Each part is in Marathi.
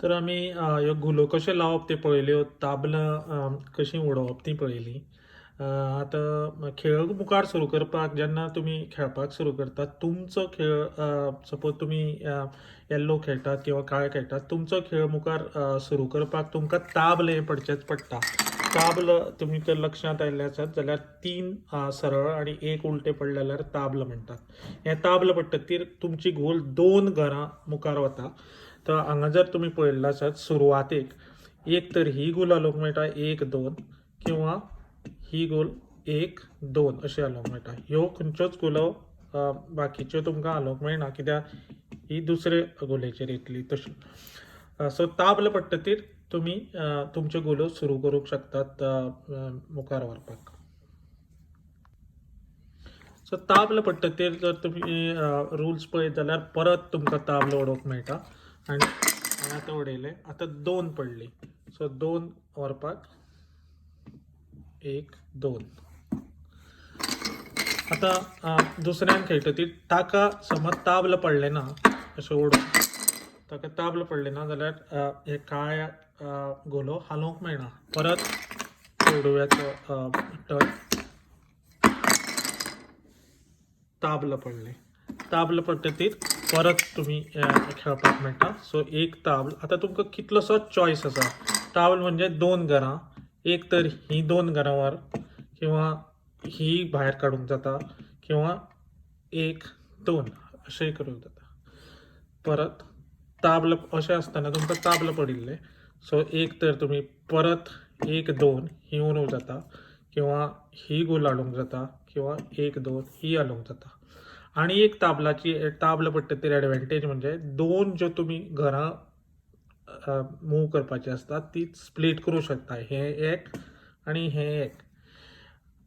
तर आम्ही ह्यो घुलो कशें लावप ते पळयल्यो, ताबलां कशीं उडोवप ती पळयलीं. आतां खेळ मुखार सुरू करपाक जेन्ना तुमी खेळपाक सुरू करतात, तुमचो खेळ सपोज तुमी येल्लो खेळटात किंवा काळो खेळटात, तुमचो खेळ मुखार सुरू करपाक तुमकां ताबल हें पडचेंच पडटा. ताबल तुमी जर लक्षांत आयिल्ले आसत जाल्यार 3 सरळ आनी 1 उलटे पडले जाल्यार ताबल म्हणटात. हें ताबल पडटकीर तुमची घोल 2 घरां मुखार वता. तर हांगा जर तुमी पळयल्लें आसत सुरवातेक एक तर ही गोल घालूंक मेळटा 1, 2 किंवा ही गोल 1, 2 अशी घालूंक मेळटा. ह्यो खंयच्योच गोलो बाकीच्यो तुमकां घालूंक मेळना, कित्याक ही दुसरे गोलेचेर येतली तशी. सो ताबल पडटकीर तुमी तुमच्यो गोलो सुरू करूंक शकतात मुखार व्हरपाक. सो ताबल पडटकीर जर तुमी रुल्स पळयत जाल्यार परत तुमकां ताबलो उडोवंक मेळटा आनी हांवें आतां उडयले. आतां 2 पडली, सो 2 व्हरपाक 1, 2. आतां दुसऱ्यान खेळटकीर ताका समज ताबल पडलें ना, अशें ओडून ताका ताबल पडलें ना जाल्यार हे काळ्या गोलो हालोवंक मेळना. परत उडव्याचो टर्न. ताबल पडलें, ताबल पडटकीर परत तुमी खेळपाक मेळटा. सो एक ताबल. आतां तुमकां कितलोसोच चॉयस आसा. ताबल म्हणजे 2 घरां, एक तर ही 2 घरां व्हर किंवा ही भायर काडूंक जाता किंवा 1, 2 अशेंय करूंक जाता. परत ताबल अशें आसतना तुमकां ताबल पडिल्लें, सो एक तर तुमी परत 1, 2 ही उडोवंक जाता किंवा ही गोल हाडूंक जाता किंवा 1, 2 ही हालोवंक जाता. आनी एक ताबल पडटकीर एडवांटेज म्हणजे 2 ज्यो तुमी घरां मूव करपाची आसतात ती स्प्लीट करूंक शकता. हें एक आनी हें एक.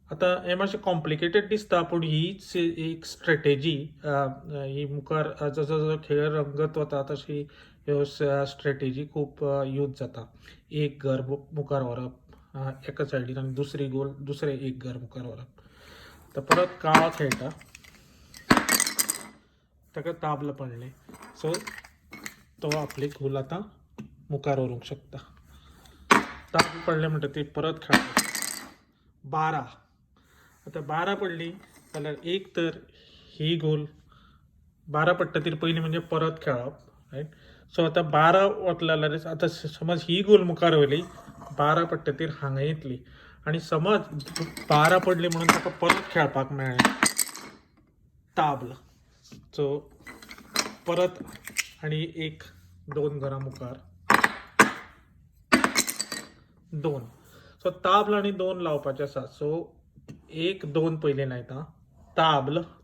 आतां हें मातशें कॉम्प्लिकेटेड दिसता, पूण हीच एक स्ट्रेटेजी ही मुखार जसो जसो खेळ रंगत वता तशी ह्यो स्ट्रेटेजी खूब यूज जाता. एक घर मुखार व्हरप एका सायडीन आनी दुसरी गोल दुसरें एक घर मुखार व्हरप. तर परत काळो खेळटा, ताका ताबल पडलें, सो तो आपली गोल आतां मुखार व्हरूंक शकता. ताबल पडलें म्हणटकीर परत खेळप 12. आतां 12 पडली जाल्यार एक तर ही गोल 12 पडटकीर पयलीं म्हणजे परत खेळप, रायट. सो आतां 12 वतले जाल्यार आतां समज ही गोल मुखार व्हेली, 12 पडटकीर हांगा येतली आनी समज 12 पडली म्हणून ताका परत खेळपाक मेळ्ळें ताबल. सो परत आनी 1, 2 घरां मुखार 2. सो ताबल आनी 2 लावपाचे आसा. सो 1, 2 पयलीं लायता,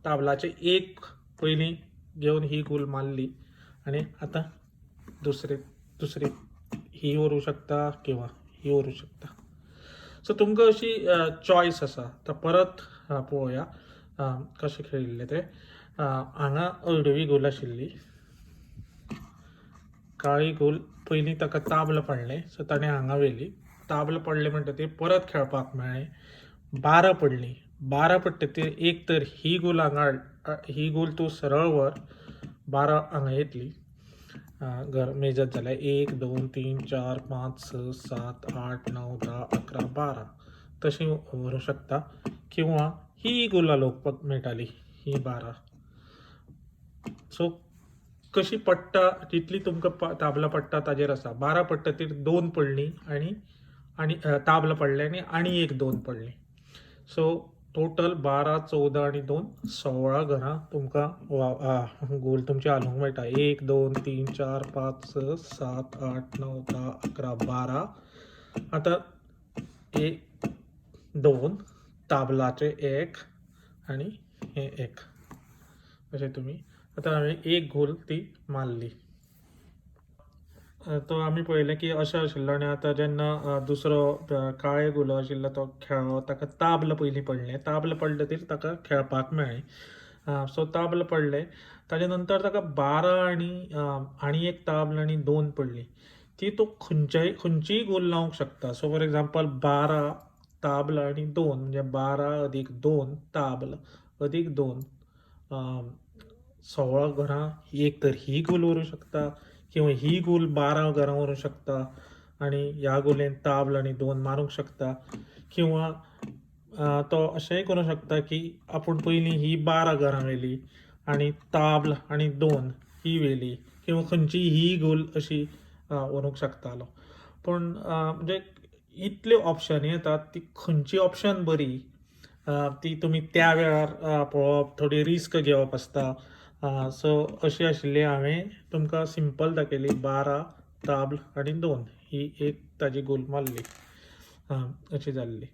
ताबलाचे 1 पयलीं घेवन ही गोल मारली आनी आतां दुसरी ही व्हरूंक शकता किंवा ही व्हरूंक शकता. सो तुमकां अशी चॉयस आसा. आतां परत पळोवया कशें खेळिल्लें तें. हांगा हळडुवी गोल आशिल्ली, काळी गोल पयलीं ताका ताबल पडलें, सो ताणें हांगा व्हेली. ताबल पडलें म्हणटकीर परत खेळपाक मेळ्ळें. 12 पडली, 12 पडटकीर एक तर ही गोल हांगा ही गोल तूं सरळ व्हर, 12 हांगा येतली घर मेजत जाल्यार 1, 2, 3, 4, 5, 6, 7, 8, 9, 10, 11, 12 तशी व्हरूंक शकता किंवा ही गोल घालूंक मेळटाली ही 12. सो कशी पडटा जितली तुमकां ताबलां पडटा ताजेर आसा. 12 पडटकीर 2 पडली आनी ताबलां पडलें आनी एक 2 पडली. सो टोटल 12, 14 आनी 2 16 घरां तुमकां गोल तुमचे हालोवंक मेळटा. 1, 2, 3, 4, 5, 6, 7, 8, 9, 10, 11, 12. आतां 1, 2 ताबलाचे 1 आनी हे 1 अशें तुमी. आतां हांवें एक गोल ती मारली. तो आमी पळयलें की अशें आशिल्लो आनी आतां जेन्ना दुसरो काळे गोलो आशिल्लो तो खेळ्ळो, ताका ताबल पयलीं पडलें. ताबल पडटकीर ताका खेळपाक मेळ्ळें. सो ताबल पडलें, ताजे नंतर ताका 12 आनी एक ताबल आनी 2 पडली. ती तूं खंयचीय गोल लावंक शकता. सो फॉर एग्जांपल 12 ताबल आनी 2 म्हणजे 12 + 2 ताबल + 2 16 घरां. एक तर ही गोल व्हरूंक शकता किंवा ही गोल 12 घरां व्हरूंक शकता आणि ह्या गोलेन ताबल आणि 2 मारूंक शकता. किंवा तो अशेंय करूंक शकता की आपूण पयलीं ही 12 घरां व्हेली आणि ताबल आणि 2 ही व्हेली, किंवा खंयची ही गोल अशी व्हरूंक शकतालो. पूण म्हणजे इतल्यो ऑप्शन येतात, ती खंयची ऑप्शन बरी ती तुमी त्या वेळार पळोवप, थोडी रिस्क घेवप आसता. सो अशी आशिल्ली हांवें तुमकां सिंपल दाखयली 12 ताबल आणि 2 ही एक ताजी गोल मारली अशी जाल्ली.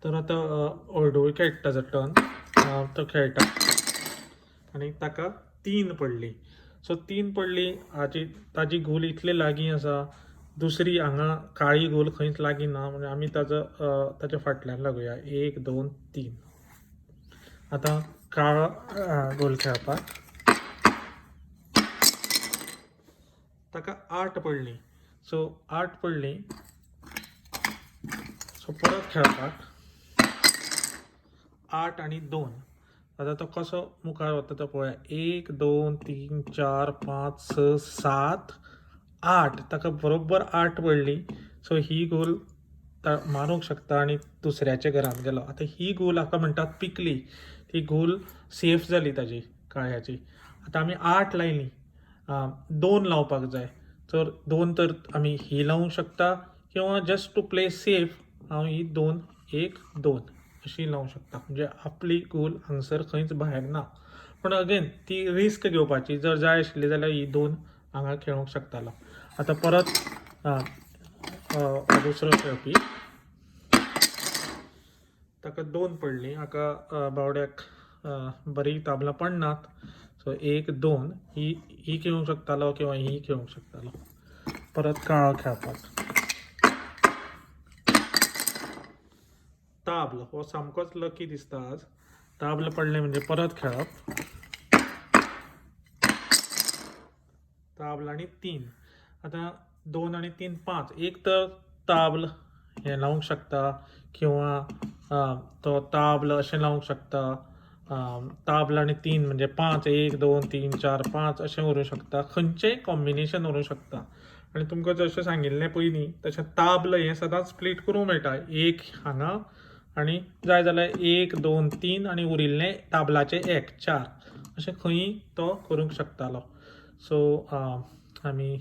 तर आता अर्दोय खेळटाचो टर्न तो खेळटा आणि ताका 3 पडली. सो 3 पडली, ताजी गोल इतली लागीं आसा, दुसरी हांगा काळी गोल खंयच लागीं ना, म्हणजे आमी ताच्या फाटल्यान लागुया. 1 2 3. आतां काळो गोल खेळपाक ताका 8 पडली. सो 8 पडली, सो परत खेळपाक 8 आणि 2. आता तो कसो मुखार वता तो पळोवया. 1 2 3 4 5 6 7 8. ताका बरोबर 8 पडली. सो ही गोल मारूंक शकता आणि दुसऱ्याच्या घरांत गेलो. आता ही गोल हाका म्हणटात पिकली. ती गोल सेफ जाली ताजी काळ्याची. आता आमी 8 लायली, 2 लावपाक जाय. तर 2 तर आमी ही लावूंक शकता, किंवा जस्ट टू प्ले सेफ हांव ही 2 1 2 अशी लावूंक शकता. म्हणजे आपली गोल हांगसर खंयच भायर ना. पण अगेन ती रिस्क घेवपाची. जर जाय आशिल्ली जाल्यार ही 2 हांगा खेळूंक शकतालो. आता परत दुसरो खेळपी ताका 2 पडली. हाका बावड्याक बरी ताबलां पडनात. सो 1 2 ही खेळूंक शकतालो, किंवा ही खेळूंक शकतालो. परत काळो खेळपाक ताबल हो सामकोच लकी दिसता आज. ताबल पडले म्हणजे परत खेळप. ताबल आणि 3. आता 2 आणि 3 5. एक तर ताबल हे लावूंक शकता, किंवा तो ताबल अशें लावूंक शकता. ताबल आणि 3 म्हणजे 5 1 2 3 4 5 अशें व्हरूंक शकता. खंयचेंय कॉम्बिनेशन व्हरूंक शकता. आणि तुमकां जशें सांगिल्लें पयलीं तशें ताबल हें सदांच स्प्लीट करूंक मेळटा. एक हांगा आणि जाय जाल्यार 1 2 3 आणि उरिल्लें ताबलाचे 1 4 अशें खंयी तो करूंक शकतालो. सो आमी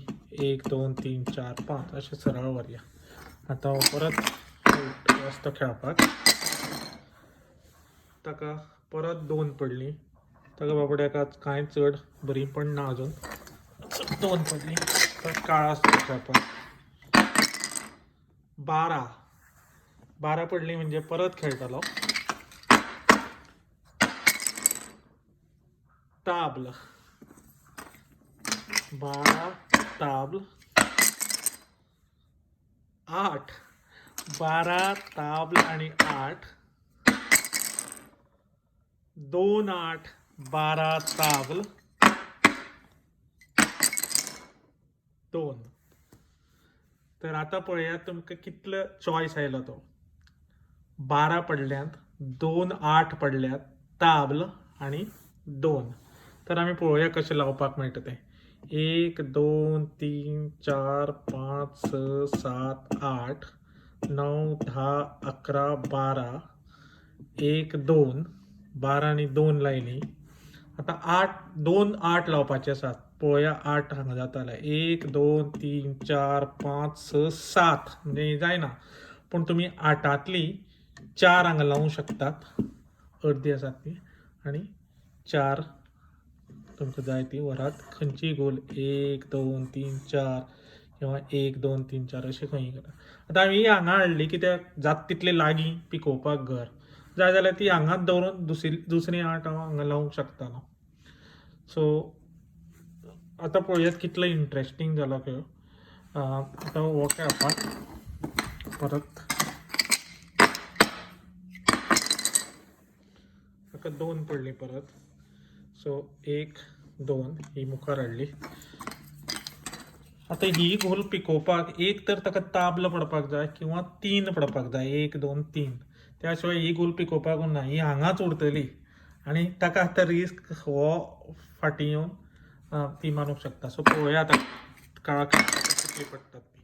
1 2 3 4 5 अशें सरळ व्हरया. आतां परत वचता खेळपाक. ताका परत 2 पडली. ताका बाबड्याक आज कांय चड बरी पडना अजून. 2 पडली. तर काळो आसता खेळपाक. 12 पडली म्हणजे परत खेळटलो. ताबल 12 ताबल 8. 12 ताबल आणि 8 2 8 12 ताबल 2. तर आता पळयात तुमकां कितलो चॉयस आयलो तो. 12 पडल्यात, 2 8 पडल्यात, ताबल आणि 2. तर आमी पळोवया कशें लावपाक मेळटा तें. 1 2 3 4 5 6 7 8 9 10 11 12. 1 2 12 आणि 2 लायली. आता 8 2 8 लावपाचे आसात. पळोवया 8 हांगा जाता जाल्यार. 1 2 3 4 5 6 7 म्हणजे जायना. पूण तुमी 8तली 4 हांगा लावूंक शकतात. अर्दी आसात ती. आणि 4 तुमकां जाय ती व्हरात. खंयची गोल 1 2 3 4 किंवा 1 2 3 4 अशें खंयी करा. आतां हांवें ही हांगा हाडली कित्याक जाता तितले लागीं पिकोवपाक घर. जाय जाल्यार ती हांगाच दवरून दुसरी 8 हांव हांगा लावूंक शकतालो. सो आता पळयात कितलो इंटरेस्टिंग जालो खेळ. आता हो खेळपाक परत ताका 2 पडली परत. सो 1 2 ही मुखार हाडली. आता ही गोल पिकोवपाक एक तर ताका ताबलो पडपाक जाय किंवा 3 पडपाक जाय, 1 2 3. त्या शिवाय ही गोल पिकोवपाक ना, ही हांगाच उरतली आनी ताका आतां रिस्क हो फाटीं येवन ती मारूंक शकता. सो पळोवया आतां काळा कितली पडटात ती.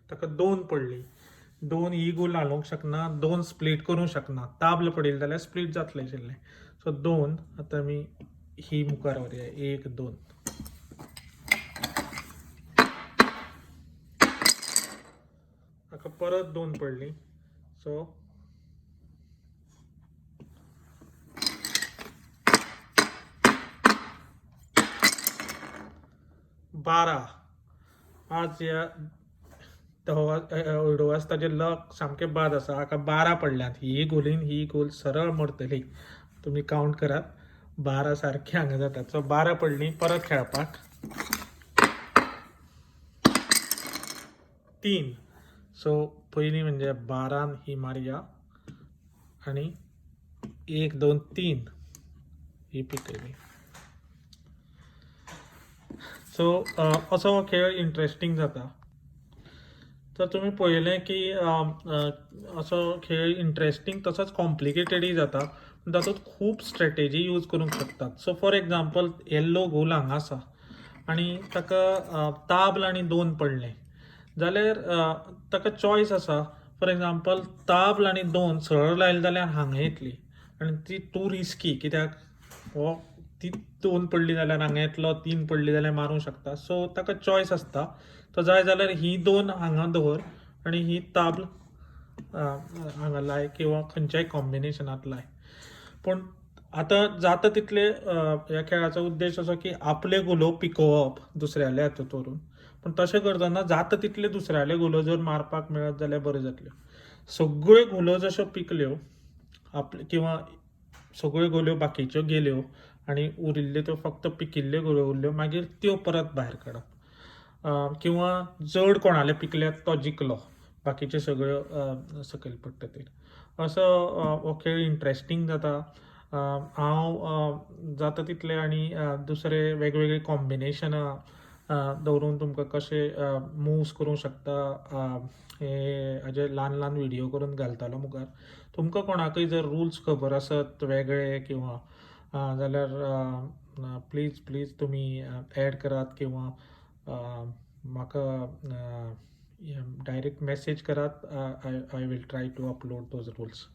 ताका 2 पडली. 2 ही गोल हालोवंक शकना, 2 स्प्लीट करूंक शकना. ताबलो पडिल्लो जाल्यार स्प्लीट जातलें आशिल्लें. सो 2 आतां आमी ही मुखार व्हरया, 1 2. ताका परत 2 पडली. सो 12. आज ह्या ओडोवास ताजें लक सामकें बाद आसा. हाका 12 पडल्यात. ही गोलीन ही गोल सरळ मरतली. तुमी कावंट करात. 12 सारखी हांगा जातात. सो 12 पडली. परत खेळपाक 3. सो पयलीं म्हणजे 12 ही मारया आनी 1 2 3 ही पिकयली. सो असो हो खेळ इंटरेस्टिंग जाता. तर तुम्ही पळयलें की असो खेळ इंटरेस्टिंग तसोच कॉम्प्लिकेटेडूय जाता. तातूंत खूब स्ट्रेटेजी यूज करूंक शकतात. सो फॉर एग्जांपल येल्लो गोल हांगा आसा आनी ताका ताबल आनी 2 पडले जाल्यार ताका चॉयस आसा. फॉर एग्जांपल ताबल आनी 2 सरळ लायले जाल्यार हांगा येतली आनी ती टू रिस्की, कित्याक हो ती 2 पडली जाल्यार हांगा येतलो, 3 पडली जाल्यार मारूंक शकता. सो ताका चॉयस आसता. तो जाय जाल्यार ही 2 हांगा दवर आनी ही ताबल हांगा लाय किंवा खंयच्याय कॉम्बिनेशनांत लाय. पूण आतां जाता तितले ह्या खेळाचो उद्देश असो की आपले गोलो पिकोवप दुसऱ्याले हातूंत व्हरून. पूण तशें करतना जाता तितले दुसऱ्याले गोलो जर मारपाक मेळत जाल्यार बऱ्यो जातल्यो. सगळ्यो गोलो जश्यो पिकल्यो आपले किंवा सगळ्यो गोल्यो बाकीच्यो गेल्यो आनी उरिल्ल्यो त्यो फक्त पिकिल्ल्यो गोल्यो उरल्यो, मागीर त्यो परत भायर काडप. किंवा जड कोणाले पिकल्यात तो जिखलो, बाकीच्यो सगळ्यो सकयल पडटतील. असो हो खेळ इंटरेस्टिंग जाता. हांव जाता तितले आनी दुसरे वेगवेगळे कॉम्बिनेशनां दवरून तुमकां कशे मुव्स करूंक शकता हे हाजे ल्हान ल्हान व्हिडियो करून घालतलो मुखार. तुमकां कोणाकय जर रुल्स खबर आसत वेगळे किंवा जाल्यार प्लीज तुमी एड करात किंवा म्हाका डायरेक्ट मेसेज करात. I will try to upload those rules.